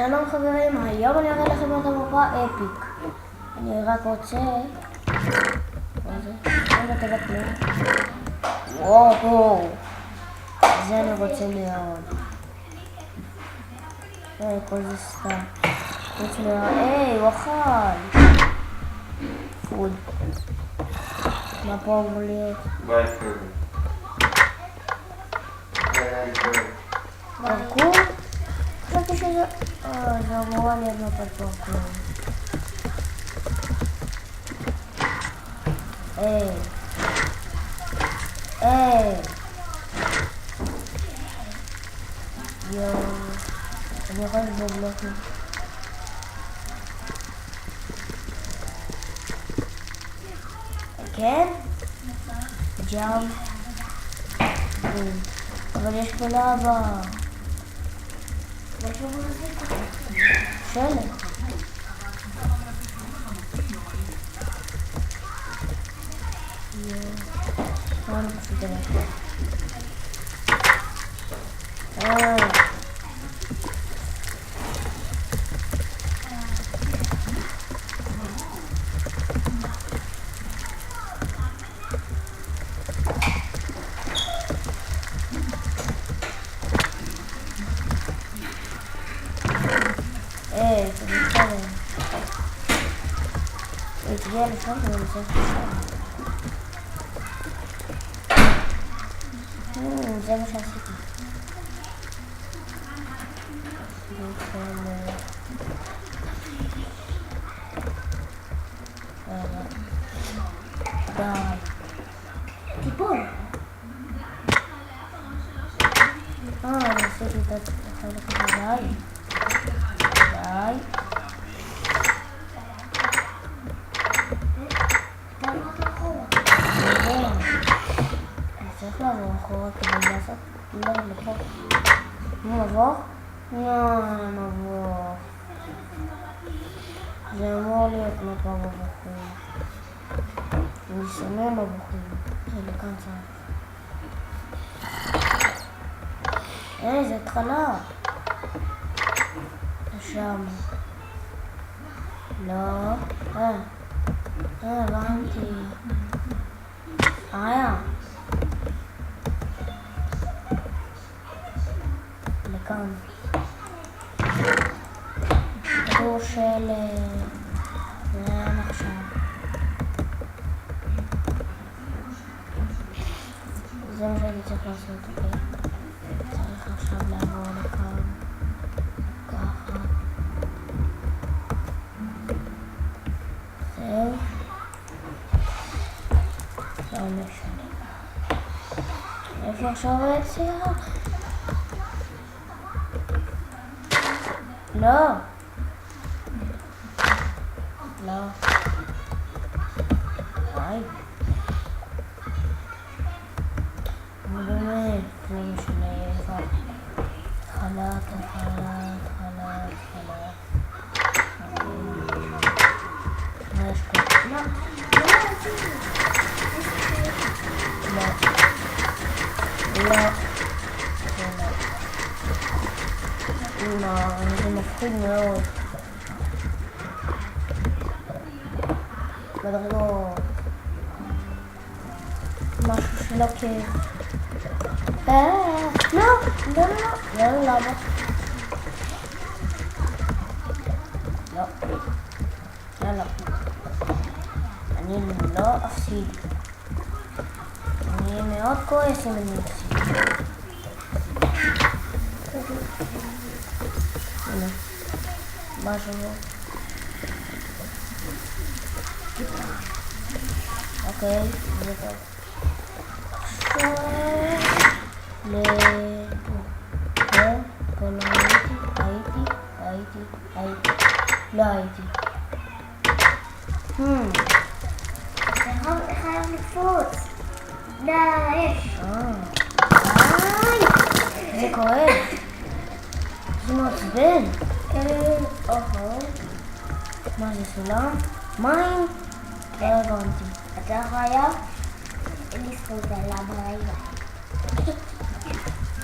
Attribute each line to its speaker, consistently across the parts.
Speaker 1: שלום חברים, היום אני אראה לכם את המופע אפיק. אני רק רוצה... מה זה? אין בטבע כלום. וואו! זה אני רוצה לראות. כל זה סתם. חוץ היי, הוא אכל! פוד. מה פה אמור להיות? פרקור? חשבתי שזה... זה אמורה להיות מפת פרקור. היי! יואו... אני יכול לבלוקים. כן? ג'אם. אבל יש פה לבה. שלט. אני פשוט אלך. זה מתקדם. תגיע לפני שאני נמצא זה מה שעשיתי. די. טיפול. אני עשיתי את החלק הזה. די. אני צריך לעבור אחורה כדי לעשות לפה. מבוך? מבוך. זה אמור להיות מפה מבוכים. אני שונא מבוכים. זה לכאן צריך. זה התחלה. שם. לא. הבנתי. לכאן. כדור של... לאן עכשיו? זה מה שאני צריך לעשות, אוקיי? צריך עכשיו לעבור לכאן. ככה. זהו. לא משנה. איפה עכשיו היציאה? לא. לא. היי. באמת, לא משנה איפה. חלק. מה יש פה? לא. זה מפחיד מאוד. מדרגות. משהו שלא כיף. לא. למה? לא. יאללה. אני לא אפסיד. אני מאוד כועס אם אני אפסיד. הנה. משהו לא. אוקיי, זה טוב. עכשיו... פה לא הייתי. לא הייתי.
Speaker 2: זה חייב לקפוץ. יש.
Speaker 1: זה כואב. זה מעצבן. מה זה סולם? מים? לא הבנתי.
Speaker 2: אתה חייב לזכות עליו רגע.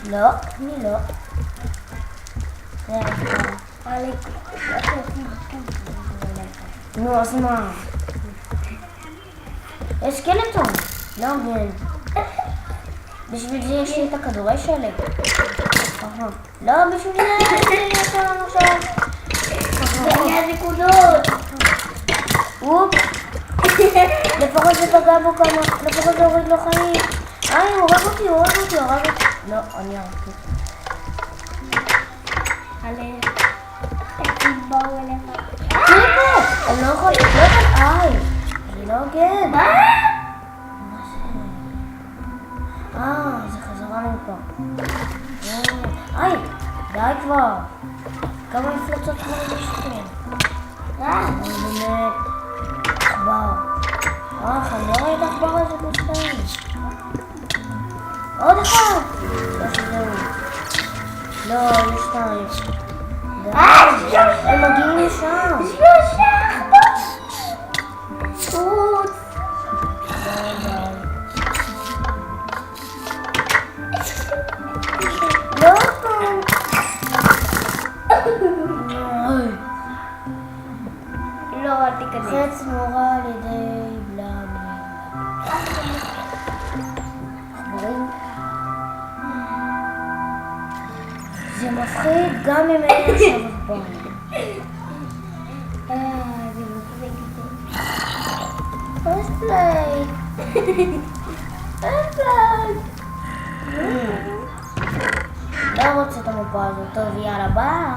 Speaker 1: לא, אני לא. זה היה נו, אז מה? יש סקלטון. לא הוגן. בשביל זה יש לי את הכדורי שלג. לא, בשביל זה יש לנו עכשיו.
Speaker 2: זה יהיה נקודות.
Speaker 1: אופ. לפחות זה פגע בו כמה, לפחות זה הוריד לו חיים. הוא הרג אותי. לא, אני הרגתי.
Speaker 2: חצים באו אליך.
Speaker 1: אני לא יכול לקלוט על זה לא הוגן.
Speaker 2: מה?
Speaker 1: מה זה? זה חזרה מפה. די כבר. כמה מפלצות כבר יש פה. באמת. עכבר. אני לא רואה את העכבר הזה בשתיים. עוד אחד. זהו. לא, יש שתיים. הם מגיעים לשם.
Speaker 2: חוץ.
Speaker 1: לא.
Speaker 2: לא, אל תיכנס.
Speaker 1: חץ מורה על ידי בלמים. עכברים. זה מפחיד גם אם אין עכשיו עכברים.
Speaker 2: זה מפחיד.
Speaker 1: פרסט פליי. לא רוצה את המפה הזאת. טוב, יאללה, ביי.